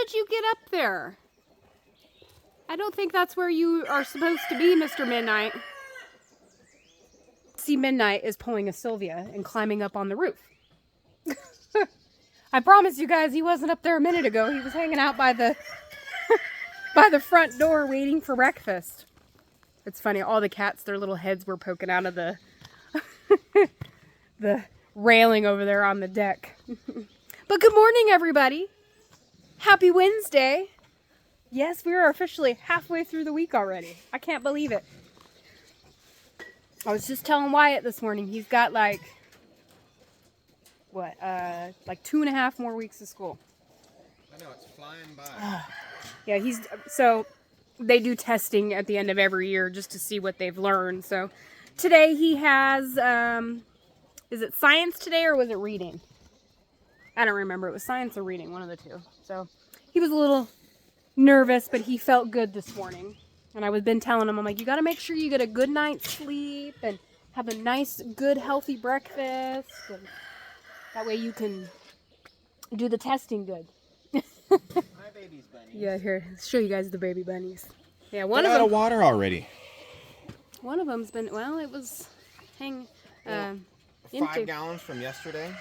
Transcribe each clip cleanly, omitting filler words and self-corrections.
did you get up there? I don't think that's where you are supposed to be, Mr. Midnight. See, Midnight is pulling a Sylvia and climbing up on the roof. I promise you guys, he wasn't up there a minute ago. He was hanging out by the by the front door waiting for breakfast. It's funny, all the cats, their little heads were poking out of the the railing over there on the deck. But good morning, everybody. Happy Wednesday. Yes, we are officially halfway through the week already. I can't believe it. I was just telling Wyatt this morning, he's got like, what, like 2.5 more weeks of school. I know, it's flying by. Yeah, so they do testing at the end of every year just to see what they've learned. So today he has, is it science today or was it reading? I don't remember. It was science or reading, one of the two. So he was a little nervous, but he felt good this morning. And I've been telling him, I'm like, you got to make sure you get a good night's sleep and have a nice, good, healthy breakfast. And that way you can do the testing good. My baby's bunny. Yeah, here, let's show you guys the baby bunnies. Yeah, One out of water already. One of them's been, well, it was empty. 5 gallons from yesterday.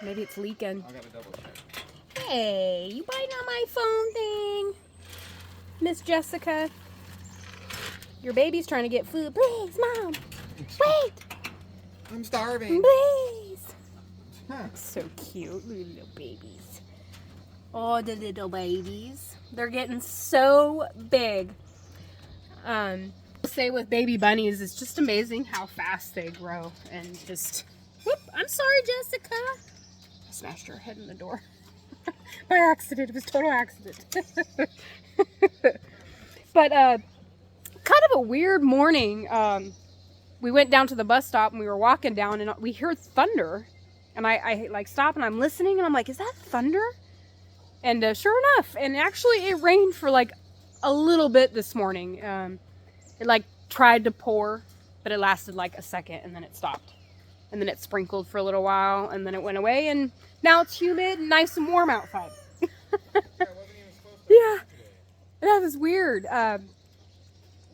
Maybe it's leaking. I gotta double check. Hey, you biting on my phone thing? Miss Jessica. Your baby's trying to get food. Please, Mom. Wait. I'm starving. Please. Huh. So cute. Little babies. Oh, the little babies. They're getting so big. Say with baby bunnies, it's just amazing how fast they grow. And just, whoop, I'm sorry, Jessica. I smashed her head in the door. By accident. It was total accident. But, kind of a weird morning. We went down to the bus stop and we were walking down and we heard thunder. And I like stop and I'm listening and I'm like, is that thunder? And sure enough, and actually it rained for like a little bit this morning. It like tried to pour, but it lasted like a second and then it stopped. And then it sprinkled for a little while and then it went away and now it's humid and nice and warm outside. Yeah, that was weird.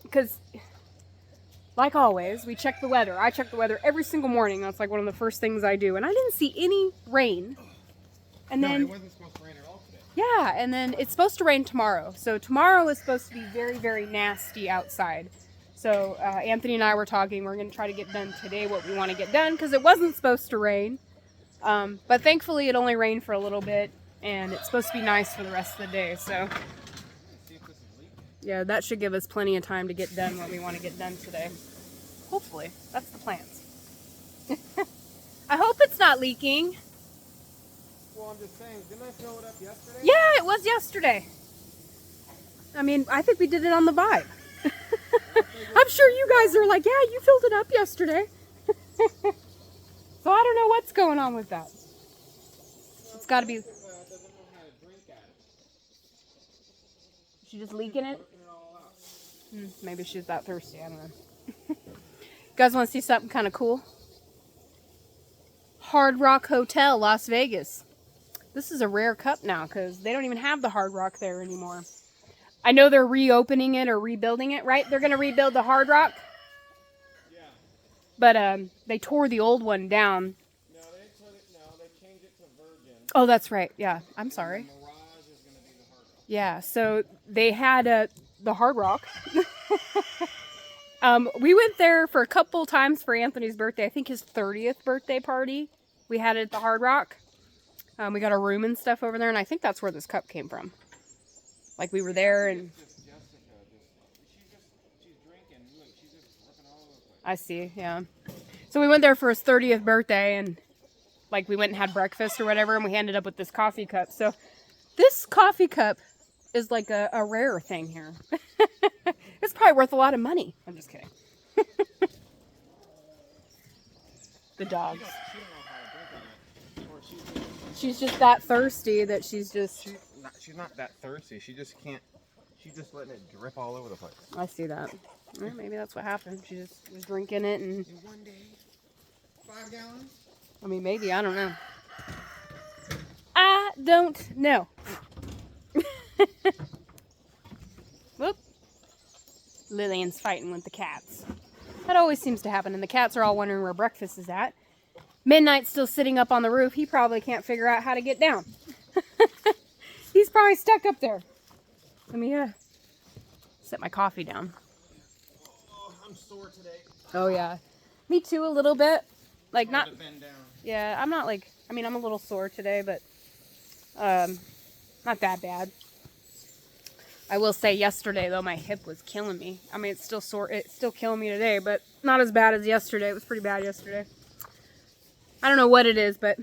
Because, like always, we check the weather. I check the weather every single morning. That's like one of the first things I do. And I didn't see any rain. And then, it wasn't supposed to rain at all today. yeah, and then it's supposed to rain tomorrow. So tomorrow is supposed to be very, very nasty outside. So Anthony and I were talking. We're going to try to get done today what we want to get done because it wasn't supposed to rain. But thankfully it only rained for a little bit. And it's supposed to be nice for the rest of the day. So yeah, that should give us plenty of time to get done what we want to get done today. Hopefully. That's the plans. I hope it's not leaking. Well, I'm just saying, didn't I fill it up yesterday? Yeah, it was yesterday. I mean, I think we did it on the vibe. I'm sure you guys are like, yeah, you filled it up yesterday. So I don't know what's going on with that. It's got to be... Doesn't know how to drink at it. She just leaking it? Working it all out. Maybe she's that thirsty. I don't know. You guys want to see something kind of cool? Hard Rock Hotel, Las Vegas. This is a rare cup now because they don't even have the Hard Rock there anymore. I know they're reopening it or rebuilding it, right? They're going to rebuild the Hard Rock? Yeah. But they tore the old one down. No, they changed it to Virgin. Oh, that's right. Yeah, I'm sorry. The Mirage is going to be the Hard Rock. Yeah, so they had the Hard Rock. We went there for a couple times for Anthony's birthday. I think his 30th birthday party. We had it at the Hard Rock. We got a room and stuff over there, and I think that's where this cup came from. Like we were there and... Just Jessica, she's drinking. Look, she's just working all over the place. I see, yeah. So we went there for his 30th birthday, and like we went and had breakfast or whatever, and we ended up with this coffee cup. So this coffee cup is like a rare thing here. It's probably worth a lot of money. I'm just kidding. The dogs. She don't know how to drink on it. Or She's just that thirsty that she's just... She's not that thirsty. She just can't. She's just letting it drip all over the place. I see that. Well, maybe that's what happened. She just was drinking it and... In one day, 5 gallons? I mean, maybe. I don't know. I don't know. Lillian's fighting with the cats. That always seems to happen, and the cats are all wondering where breakfast is at. Midnight's still sitting up on the roof. He probably can't figure out how to get down. He's probably stuck up there. Let me set my coffee down. Oh, I'm sore today. Oh yeah, me too, a little bit. Like not. Bend down. Yeah, I'm not like. I mean, I'm a little sore today, but not that bad. I will say yesterday though, my hip was killing me. I mean, it's still sore. It's still killing me today, but not as bad as yesterday. It was pretty bad yesterday. I don't know what it is, but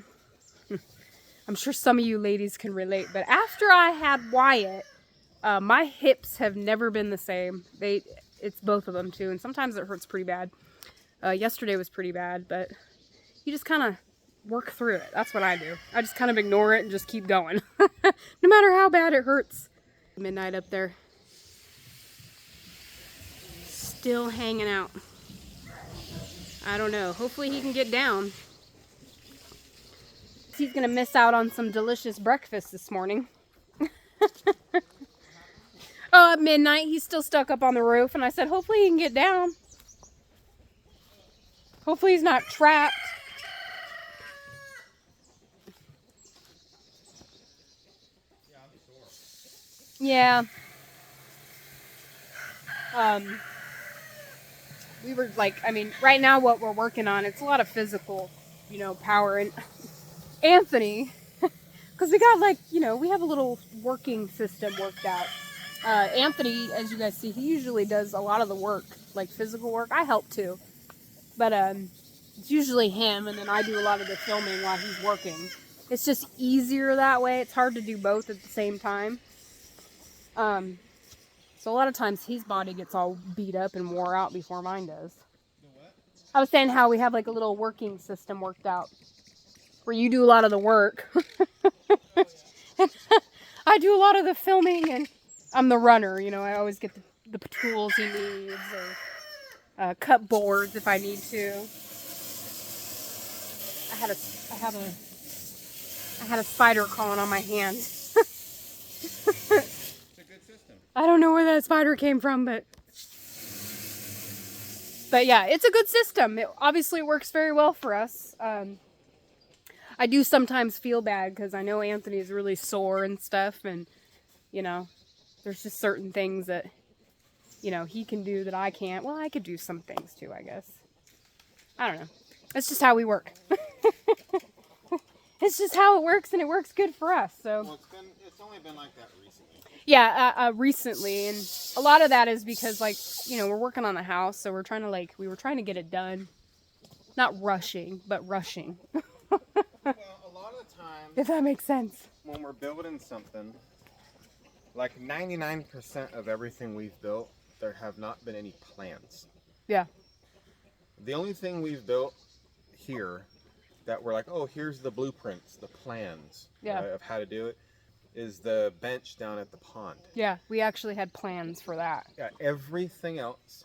I'm sure some of you ladies can relate. But after I had Wyatt, my hips have never been the same. It's both of them too, and sometimes it hurts pretty bad. Yesterday was pretty bad, but you just kind of work through it. That's what I do. I just kind of ignore it and just keep going. No matter how bad it hurts. Midnight up there. Still hanging out. I don't know. Hopefully he can get down. He's going to miss out on some delicious breakfast this morning. Oh, at midnight, he's still stuck up on the roof, and I said, hopefully he can get down. Hopefully he's not trapped. Yeah. We were like, I mean, right now what we're working on, it's a lot of physical, you know, power. And Anthony, because we got like, you know, we have a little working system worked out. Anthony, as you guys see, he usually does a lot of the work, like physical work. I help too. But it's usually him, and then I do a lot of the filming while he's working. It's just easier that way. It's hard to do both at the same time. So a lot of times his body gets all beat up and wore out before mine does. I was saying how we have like a little working system worked out where you do a lot of the work. And I do a lot of the filming, and I'm the runner, you know, I always get the tools he needs, or cut boards if I need to. I had a spider crawling on my hand. I don't know where that spider came from, but yeah, it's a good system. It obviously works very well for us. I do sometimes feel bad because I know Anthony's really sore and stuff, and you know, there's just certain things that, you know, he can do that I can't. Well, I could do some things too, I guess. I don't know. That's just how we work. It's just how it works, and it works good for us. So. Well, it's only been like that recently. Yeah, recently, and a lot of that is because, like, you know, we're working on the house, so we're trying to we were trying to get it done. Not rushing, but rushing. Well, a lot of the time, if that makes sense. When we're building something, like 99% of everything we've built, there have not been any plans. Yeah. The only thing we've built here that we're like, oh, here's the blueprints, the plans, yeah, of how to do it, is the bench down at the pond. Yeah, we actually had plans for that. Yeah, everything else,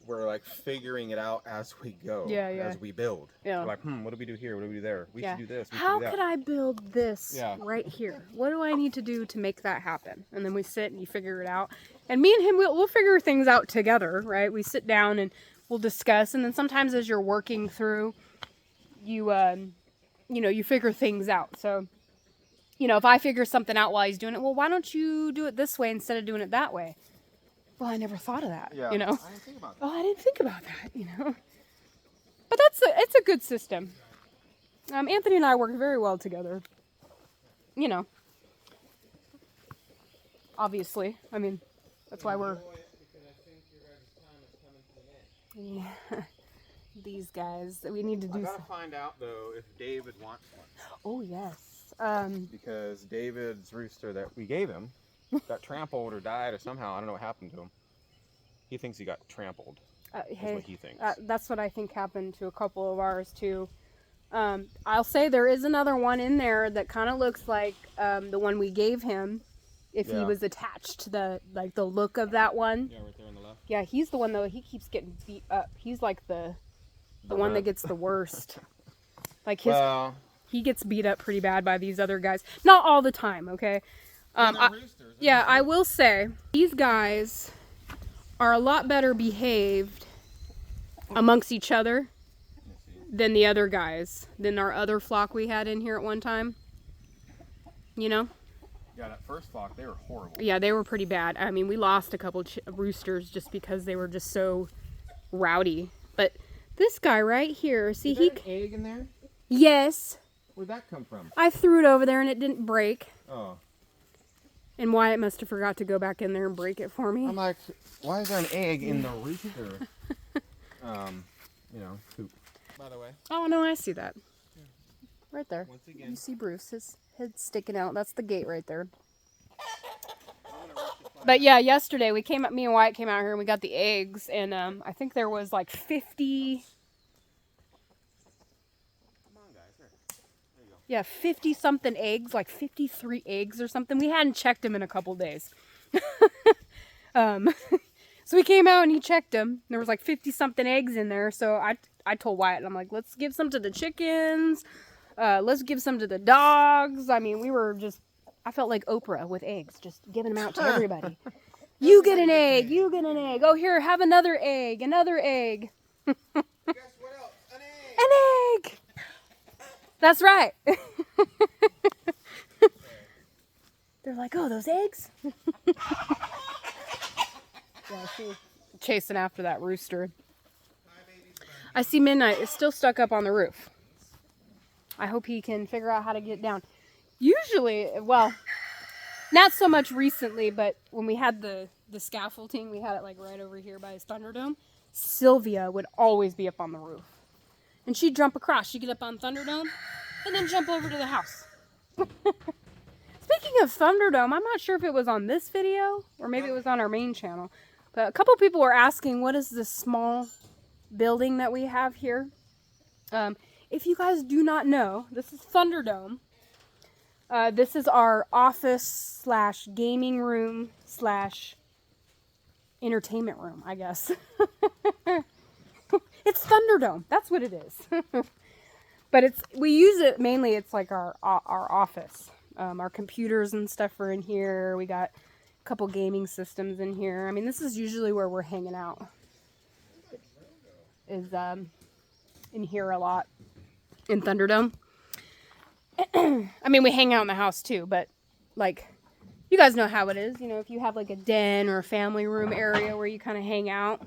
we're like figuring it out as we go, as we build. Yeah. We're like, what do we do here? What do we do there? We should do this. How could I build this right here? What do I need to do to make that happen? And then we sit and you figure it out. And me and him, we'll figure things out together, right? We sit down and we'll discuss. And then sometimes as you're working through, you know, you figure things out. So, you know, if I figure something out while he's doing it, well, why don't you do it this way instead of doing it that way? Well, I never thought of that, you know. I didn't think about that. Oh, I didn't think about that, you know. But it's a good system. Anthony and I work very well together. You know. Obviously. I mean, that's why we're... Yeah. These guys, we need to do... I gotta find out, though, if David wants one. Oh, yes. Because David's rooster that we gave him got trampled or died or somehow, I don't know what happened to him. He thinks he got trampled. Is what he thinks. That's what I think happened to a couple of ours too. I'll say there is another one in there that kind of looks like the one we gave him. If he was attached to the look of that one. Yeah, right there on the left. Yeah, he's the one though. He keeps getting beat up. He's like the one that gets the worst. Like his. Well, he gets beat up pretty bad by these other guys. Not all the time, okay? I will say, these guys are a lot better behaved amongst each other than the other guys, than our other flock we had in here at one time. You know? Yeah, that first flock, they were horrible. Yeah, they were pretty bad. I mean, we lost a couple roosters just because they were just so rowdy. But this guy right here, see, Is there an egg in there? Yes. Where'd that come from? I threw it over there and it didn't break. Oh. And Wyatt must have forgot to go back in there and break it for me. I'm like, why is there an egg in the rooster? Coop. By the way. Oh, no, I see that. Yeah. Right there. Once again. You see Bruce, his head's sticking out. That's the gate right there. But yeah, yesterday me and Wyatt came out here and we got the eggs. And I think there was like 50... Come on, guys. Here. There you go. Yeah, 50-something eggs, like 53 eggs or something. We hadn't checked them in a couple days. So we came out and he checked them. There was like 50-something eggs in there. So I told Wyatt, I'm like, let's give some to the chickens. Let's give some to the dogs. I mean, we were just, I felt like Oprah with eggs, just giving them out to everybody. You get an egg, you get an egg. Oh, here, have another egg, another egg. Guess what else? An egg! An egg! That's right. They're like, oh, those eggs? Yeah, she's chasing after that rooster. I see Midnight is still stuck up on the roof. I hope he can figure out how to get down. Usually, well, not so much recently, but when we had the scaffolding, we had it like right over here by his Thunderdome. Sylvia would always be up on the roof. And she'd jump across. She'd get up on Thunderdome and then jump over to the house. Speaking of Thunderdome, I'm not sure if it was on this video or maybe it was on our main channel. But a couple people were asking, what is this small building that we have here? If you guys do not know, this is Thunderdome. This is our office / gaming room / entertainment room, I guess. It's Thunderdome. That's what it is. But we use it mainly. It's like our office. Our computers and stuff are in here. We got a couple gaming systems in here. I mean, this is usually where we're hanging out. Is in here a lot in Thunderdome. I mean, we hang out in the house too, but like, you guys know how it is. You know, if you have like a den or a family room area where you kind of hang out.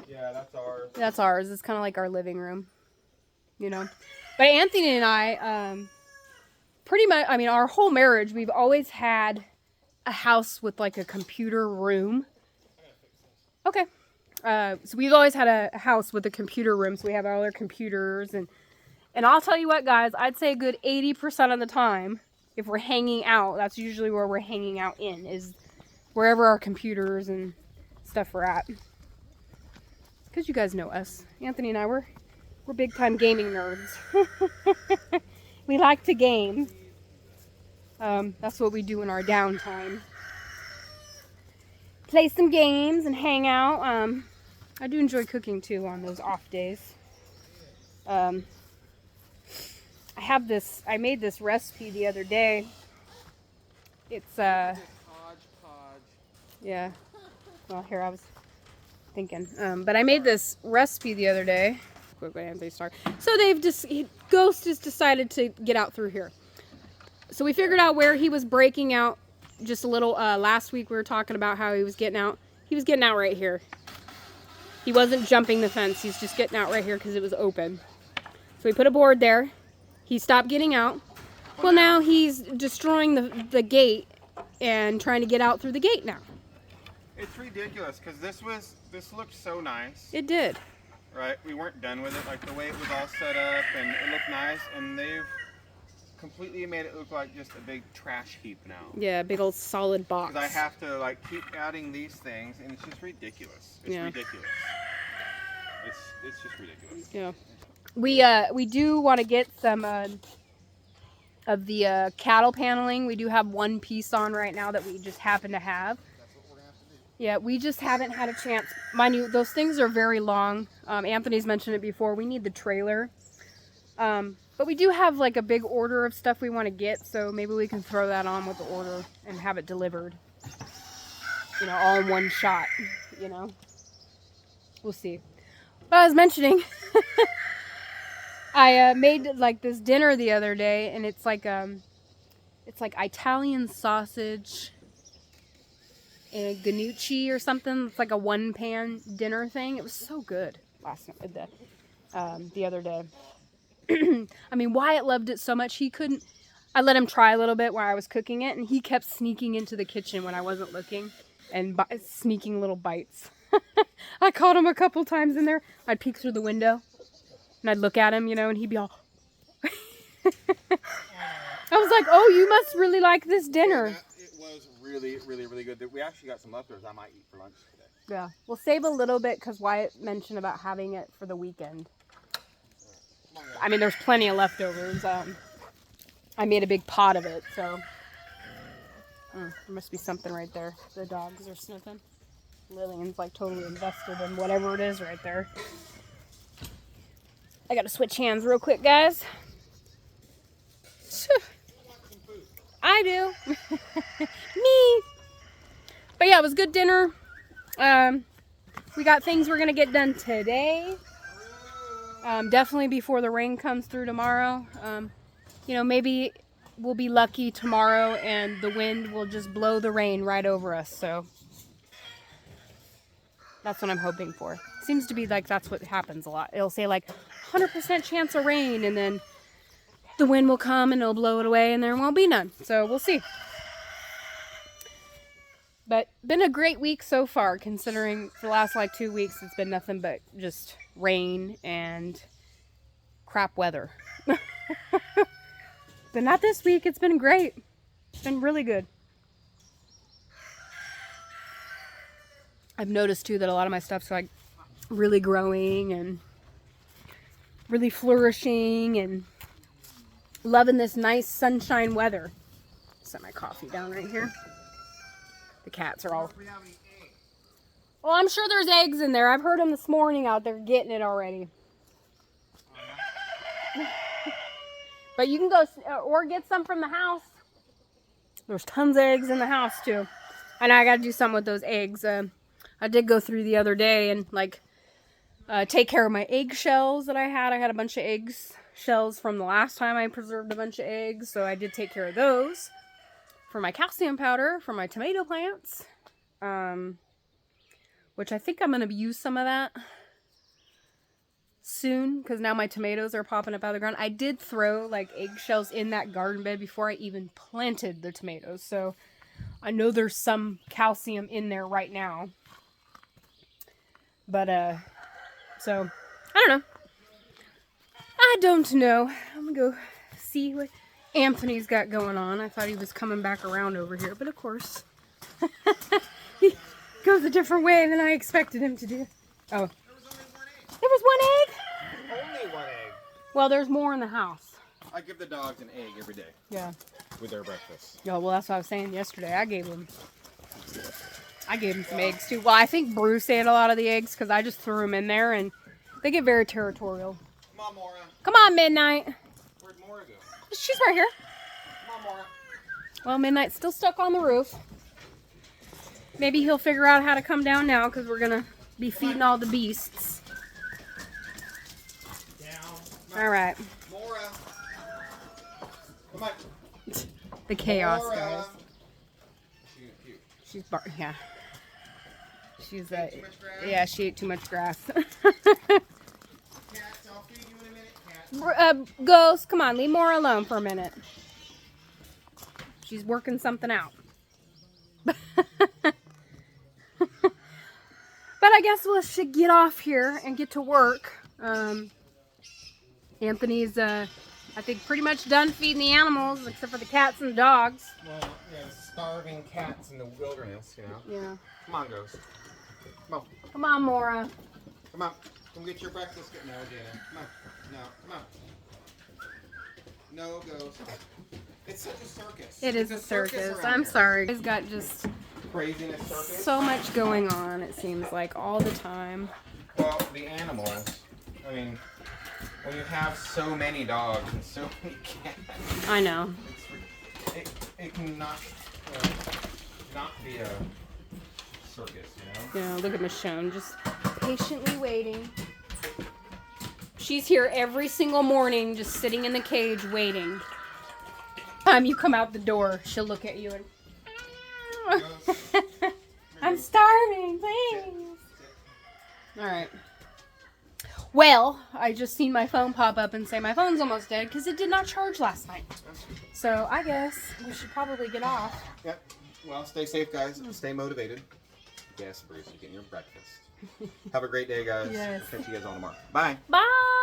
Yeah, that's ours. That's ours. It's kind of like our living room, you know. But Anthony and I, pretty much, I mean, our whole marriage, we've always had a house with like a computer room. Okay. So we've always had a house with a computer room, so we have all our computers, and I'll tell you what, guys, I'd say a good 80% of the time, if we're hanging out, that's usually where we're hanging out is wherever our computers and stuff are at. Because you guys know us. Anthony and I, we're big time gaming nerds. We like to game. That's what we do in our downtime. Play some games and hang out. I do enjoy cooking too on those off days. I made this recipe the other day. It's yeah. Well, here I was thinking. But I made this recipe the other day. Quick, Anthony start. So Ghost has decided to get out through here. So we figured out where he was breaking out just a little. Last week we were talking about how he was getting out. He was getting out right here. He wasn't jumping the fence. He's just getting out right here because it was open. So we put a board there. He stopped getting out. Well, now he's destroying the gate and trying to get out through the gate now. It's ridiculous because this looked so nice. It did. Right? We weren't done with it. Like the way it was all set up and it looked nice, and they've completely made it look like just a big trash heap now. Yeah, a big old solid box. Because I have to like keep adding these things, and it's just ridiculous. It's ridiculous. It's just ridiculous. Yeah. We do want to get some of the cattle paneling. We do have one piece on right now that we just happen to have. That's what we're gonna have to do. Yeah, we just haven't had a chance. Mind you, those things are very long. Anthony's mentioned it before. We need the trailer. But we do have like a big order of stuff we want to get, so maybe we can throw that on with the order and have it delivered. You know, all in one shot. you know. We'll see. But I was mentioning, I made like this dinner the other day, and it's like Italian sausage and gnocchi or something. It's like a one-pan dinner thing. It was so good last night, the other day. I mean, Wyatt loved it so much he couldn't. I let him try a little bit while I was cooking it, and he kept sneaking into the kitchen when I wasn't looking and sneaking little bites. I caught him a couple times in there. I'd peek through the window and I'd look at him, you know, and he'd be all. I was like, oh, you must really like this dinner. It was really, really, really good. We actually got some leftovers I might eat for lunch today. Yeah, we'll save a little bit because Wyatt mentioned about having it for the weekend. I mean, there's plenty of leftovers. I made a big pot of it, so. There must be something right there. The dogs are sniffing. Lillian's like totally invested in whatever it is right there. I gotta switch hands real quick, guys. I do. Me. But yeah, it was good dinner. We got things we're gonna get done today. Definitely before the rain comes through tomorrow. You know, maybe we'll be lucky tomorrow and the wind will just blow the rain right over us. So that's what I'm hoping for. Seems to be like that's what happens a lot. It'll say like 100% chance of rain, and then the wind will come and it'll blow it away and there won't be none. So we'll see. But been a great week so far, considering for the last like 2 weeks it's been nothing but just rain and crap weather. But not this week. It's been great. It's been really good. I've noticed too that a lot of my stuff's like really growing and really flourishing and loving this nice sunshine weather. Set my coffee down right here. The cats are all... Well, I'm sure there's eggs in there. I've heard them this morning out there getting it already. But you can go or get some from the house. There's tons of eggs in the house too. And I got to do something with those eggs. I did go through the other day and like take care of my egg shells that I had. I had a bunch of shells from the last time I preserved a bunch of eggs. So I did take care of those. For my calcium powder, for my tomato plants. Which I think I'm going to use some of that soon, because now my tomatoes are popping up out of the ground. I did throw like eggshells in that garden bed before I even planted the tomatoes, so I know there's some calcium in there right now. But so I don't know. I'm gonna go see what Anthony's got going on. I thought he was coming back around over here, but of course he goes a different way than I expected him to do. Oh. There was one egg? Only one egg. Well, there's more in the house. I give the dogs an egg every day. Yeah. With their breakfast. Yeah, well, that's what I was saying yesterday. I gave him some eggs too. Well, I think Bruce ate a lot of the eggs because I just threw them in there and they get very territorial. Come on, Mora. Come on, Midnight. Where'd Mora go? She's right here. Come on, Mora. Well, Midnight's still stuck on the roof. Maybe he'll figure out how to come down now because we're going to be feeding all the beasts. All right. Mora. Come on. The chaos, Mora. guys. She's yeah. She's too much grass? yeah, she ate too much grass. Cats, I'll feed you in a minute, cat. Ghost, come on, leave Mora alone for a minute. She's working something out. But I guess we should get off here and get to work. Anthony's, I think, pretty much done feeding the animals, except for the cats and the dogs. Well, yeah, starving cats in the wilderness, you know. Yeah. Come on, Ghost. Come on. Come on, Mora. Come on. Come get your breakfast. No, Dana. Come on. No, come on. No, Ghost. It's such a circus. It is a circus. I'm sorry. He's got just craziness circus. So much going on, it seems like, all the time. Well, the animals. I mean, when you have so many dogs and so many cats. I know. It can not be a circus, you know? Yeah, look at Michonne, just patiently waiting. She's here every single morning, just sitting in the cage waiting. Time you come out the door, she'll look at you and... I'm starving, please. Alright. Well, I just seen my phone pop up and say my phone's almost dead because it did not charge last night. So I guess we should probably get off. Yep. Well, stay safe, guys. Stay motivated. Yes, Bruce, you're getting your breakfast. Have a great day, guys. Yes. Catch you guys on tomorrow. Bye. Bye.